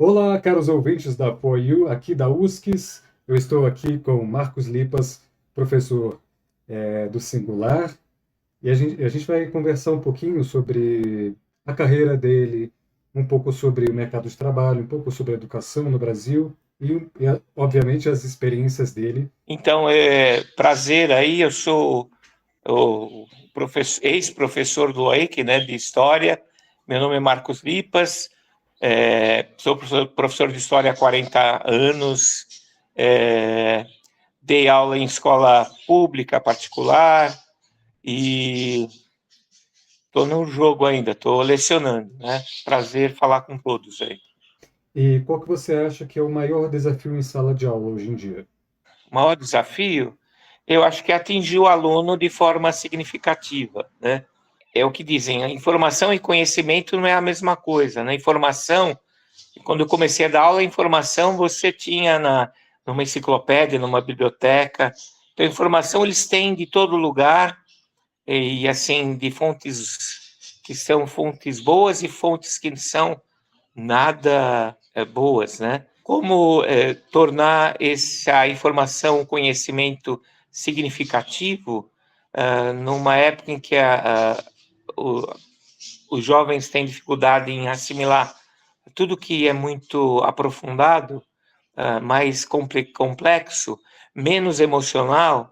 Olá, caros ouvintes da For You, aqui da USCS. Eu estou aqui com Marcos Lipas, professor do Singular, e a gente vai conversar um pouquinho sobre a carreira dele, um pouco sobre o mercado de trabalho, um pouco sobre a educação no Brasil e, obviamente, as experiências dele. Então, é prazer aí, eu sou o ex-professor do EIC, né, de História. Meu nome é Marcos Lipas, sou professor de História há 40 anos, dei aula em escola pública, particular, e estou no jogo ainda, estou lecionando, né? Prazer falar com todos aí. E qual que você acha que é o maior desafio em sala de aula hoje em dia? O maior desafio, eu acho que é atingir o aluno de forma significativa, né? É o que dizem, a informação e conhecimento não é a mesma coisa, né? Informação, quando eu comecei a dar aula, a informação você tinha numa enciclopédia, numa biblioteca. Então, a informação eles têm de todo lugar, e assim, de fontes que são fontes boas e fontes que são nada boas, né? Como tornar essa informação, conhecimento significativo numa época em que o, os jovens têm dificuldade em assimilar tudo que é muito aprofundado, mais complexo, menos emocional,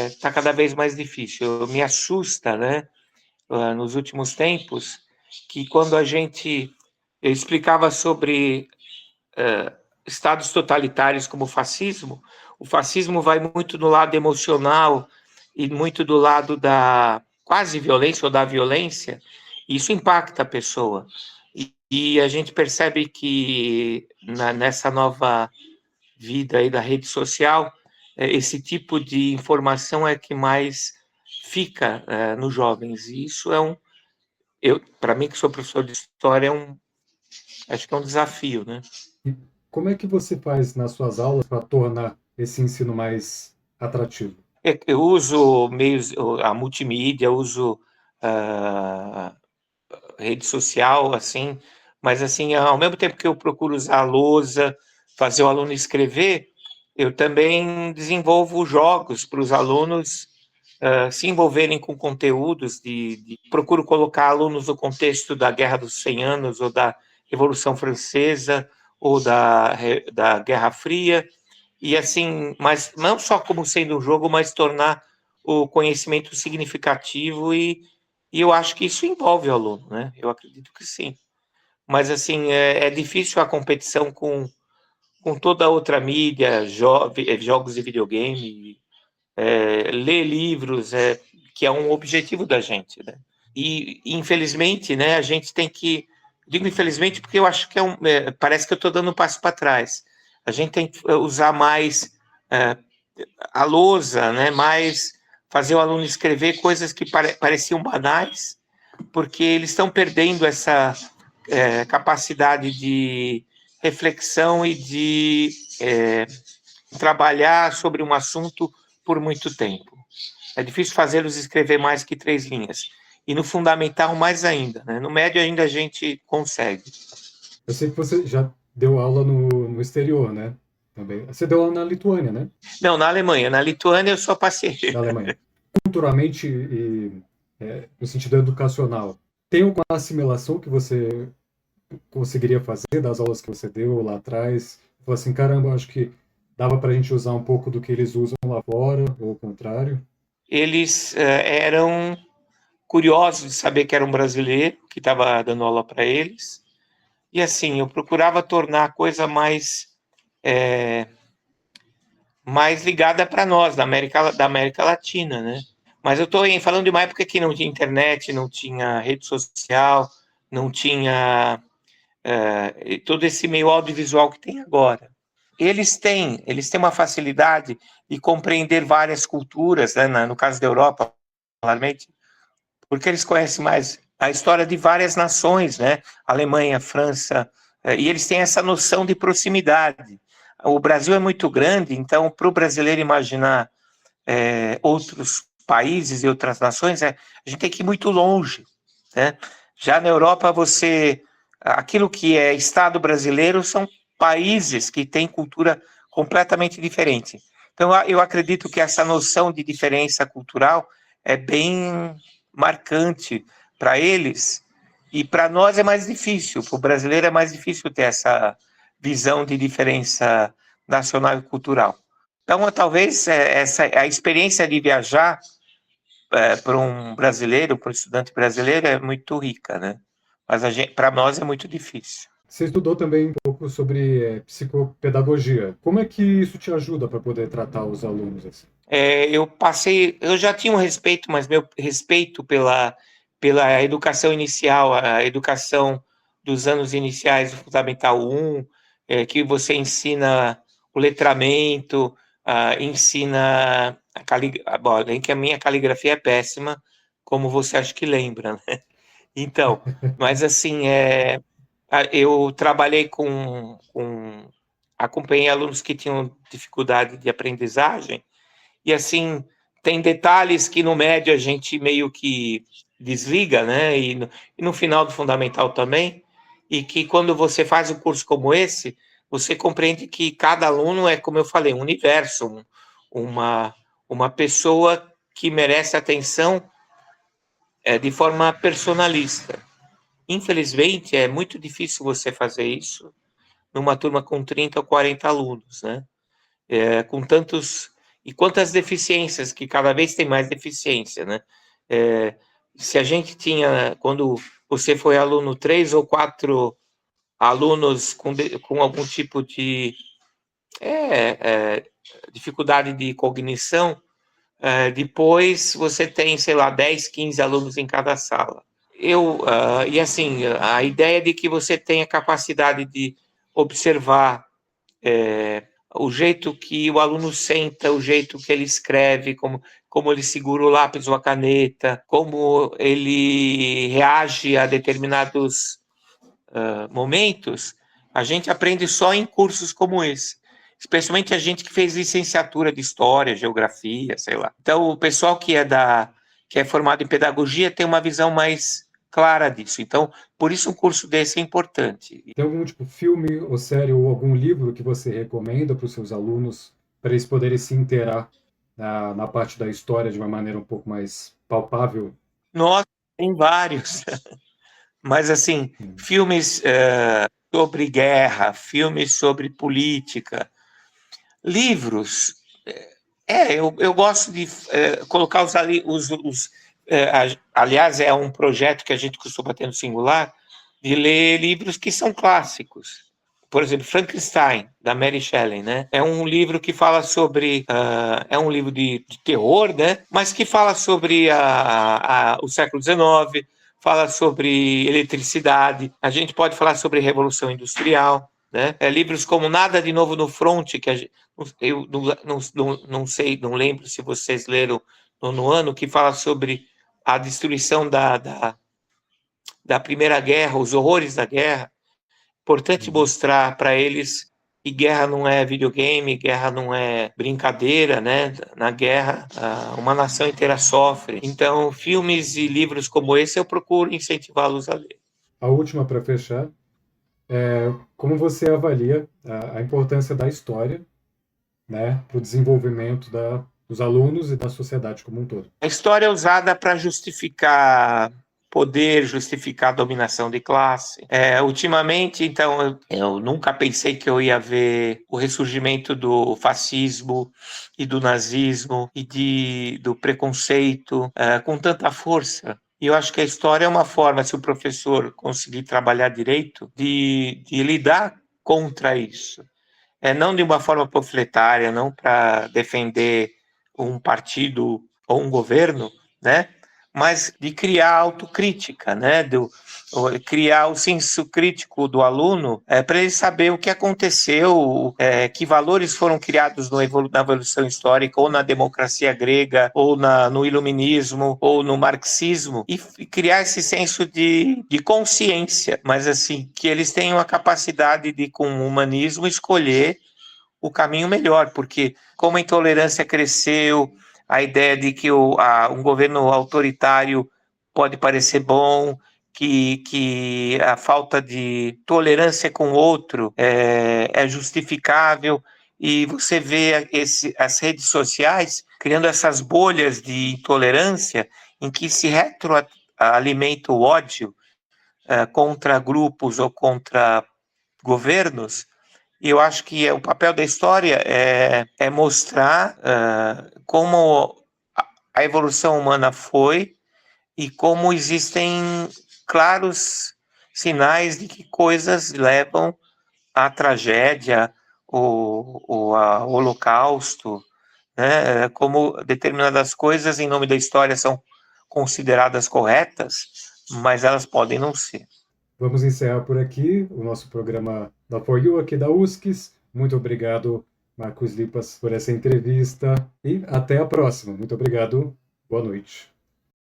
está cada vez mais difícil. Me assusta, né, nos últimos tempos, que quando a gente explicava sobre estados totalitários como o fascismo vai muito no lado emocional e muito do lado da quase violência ou da violência, e isso impacta a pessoa. E a gente percebe que nessa nova vida aí da rede social, esse tipo de informação é que mais fica nos jovens. E isso para mim que sou professor de história, acho que é um desafio, né? E como é que você faz nas suas aulas para tornar esse ensino mais atrativo? Eu uso meios, a multimídia, uso a rede social, assim, mas assim, ao mesmo tempo que eu procuro usar a lousa, fazer o aluno escrever, eu também desenvolvo jogos para os alunos se envolverem com conteúdos procuro colocar alunos no contexto da Guerra dos 100 Anos ou da Revolução Francesa ou da Guerra Fria, e assim, mas não só como sendo um jogo, mas tornar o conhecimento significativo, e eu acho que isso envolve o aluno, né? Eu acredito que sim. Mas assim, é difícil a competição com toda a outra mídia, jogos de videogame, ler livros, que é um objetivo da gente, né? E infelizmente, né, a gente tem que, digo infelizmente porque eu acho que parece que eu estou dando um passo para trás. A gente tem que usar mais é, a lousa, né, mais fazer o aluno escrever coisas que pareciam banais, porque eles estão perdendo essa capacidade de reflexão e de trabalhar sobre um assunto por muito tempo. É difícil fazê-los escrever mais que 3 linhas. E no fundamental, mais ainda. Né? No médio, ainda a gente consegue. Eu sei que você já deu aula no exterior, né? Também. Você deu aula na Lituânia, né? Não, na Alemanha. Na Lituânia, eu só passei. Na Alemanha. Culturalmente e no sentido educacional, tem alguma assimilação que você conseguiria fazer das aulas que você deu lá atrás? Falou assim, caramba, acho que dava para a gente usar um pouco do que eles usam lá fora, ou o contrário. Eles eram curiosos de saber que era um brasileiro que estava dando aula para eles. E assim, eu procurava tornar a coisa mais ligada para nós, da América Latina, né? Mas eu estou falando de uma época que não tinha internet, não tinha rede social, não tinha todo esse meio audiovisual que tem agora. Eles têm uma facilidade de compreender várias culturas, né? No caso da Europa, particularmente, porque eles conhecem mais a história de várias nações, né? Alemanha, França, e eles têm essa noção de proximidade. O Brasil é muito grande, então, para o brasileiro imaginar outros países e outras nações, a gente tem que ir muito longe, né? Já na Europa, você aquilo que é Estado brasileiro são países que têm cultura completamente diferente. Então, eu acredito que essa noção de diferença cultural é bem marcante para eles, e para nós é mais difícil, para o brasileiro é mais difícil ter essa visão de diferença nacional e cultural. Então, talvez a experiência de viajar para um brasileiro, para um estudante brasileiro, é muito rica, né? Mas para nós é muito difícil. Você estudou também um pouco sobre psicopedagogia. Como é que isso te ajuda para poder tratar os alunos assim? Eu já tinha um respeito, mas meu respeito pela educação inicial, a educação dos anos iniciais do Fundamental 1, que você ensina o letramento, ensina a caligrafia. Bom, além que a minha caligrafia é péssima, como você acha que lembra, né? Então, mas assim, eu trabalhei acompanhei alunos que tinham dificuldade de aprendizagem, e assim, tem detalhes que no médio a gente meio que desliga, né? E no final do fundamental também, e que quando você faz um curso como esse, você compreende que cada aluno é, como eu falei, um universo, uma pessoa que merece atenção de forma personalista. Infelizmente, é muito difícil você fazer isso numa turma com 30 ou 40 alunos, né? Com tantos... E quantas deficiências, que cada vez tem mais deficiência, né? Se a gente tinha, quando você foi aluno, 3 ou 4 alunos com algum tipo de dificuldade de cognição, depois você tem, sei lá, 10, 15 alunos em cada sala. E assim, a ideia de que você tenha capacidade de observar o jeito que o aluno senta, o jeito que ele escreve, como ele segura o lápis ou a caneta, como ele reage a determinados momentos, a gente aprende só em cursos como esse. Especialmente a gente que fez licenciatura de História, Geografia, sei lá. Então, o pessoal que é formado em Pedagogia tem uma visão mais clara disso. Então, por isso um curso desse é importante. Tem algum tipo filme ou série ou algum livro que você recomenda para os seus alunos para eles poderem se inteirar na parte da história de uma maneira um pouco mais palpável? Nossa, tem vários. Mas, assim, filmes sobre guerra, filmes sobre política, livros. Eu gosto de colocar aliás, é um projeto que a gente costuma ter no Singular, de ler livros que são clássicos. Por exemplo, Frankenstein, da Mary Shelley, né? É um livro que fala sobre... é um livro de terror, né? Mas que fala sobre o século XIX, fala sobre eletricidade. A gente pode falar sobre Revolução Industrial, né? Livros como Nada de Novo no Front, que eu não sei, não lembro se vocês leram no ano, que fala sobre a destruição da Primeira Guerra, os horrores da guerra. Importante mostrar para eles que guerra não é videogame, guerra não é brincadeira, né? Na guerra, uma nação inteira sofre. Então, filmes e livros como esse eu procuro incentivá-los a ler. A última para fechar, como você avalia a importância da história, né, para o desenvolvimento dos alunos e da sociedade como um todo? A história é usada para justificar poder, justificar dominação de classe. Ultimamente, então, eu nunca pensei que eu ia ver o ressurgimento do fascismo e do nazismo e do preconceito com tanta força. E eu acho que a história é uma forma, se o professor conseguir trabalhar direito, de lidar contra isso. Não de uma forma panfletária, não para defender um partido ou um governo, né? Mas de criar autocrítica, né? Criar o senso crítico do aluno para ele saber o que aconteceu, que valores foram criados na evolução histórica, ou na democracia grega, ou no iluminismo, ou no marxismo, e criar esse senso de consciência, mas assim, que eles tenham a capacidade de, com o humanismo, escolher o caminho melhor, porque como a intolerância cresceu, a ideia de que um governo autoritário pode parecer bom, que a falta de tolerância com o outro é justificável, e você vê as redes sociais criando essas bolhas de intolerância em que se retroalimenta o ódio contra grupos ou contra governos. E eu acho que o papel da história é mostrar como a evolução humana foi e como existem claros sinais de que coisas levam à tragédia ou ao holocausto, né? Como determinadas coisas, em nome da história, são consideradas corretas, mas elas podem não ser. Vamos encerrar por aqui o nosso programa da For You aqui da USCIS. Muito obrigado, Marcos Lipas, por essa entrevista e até a próxima. Muito obrigado. Boa noite.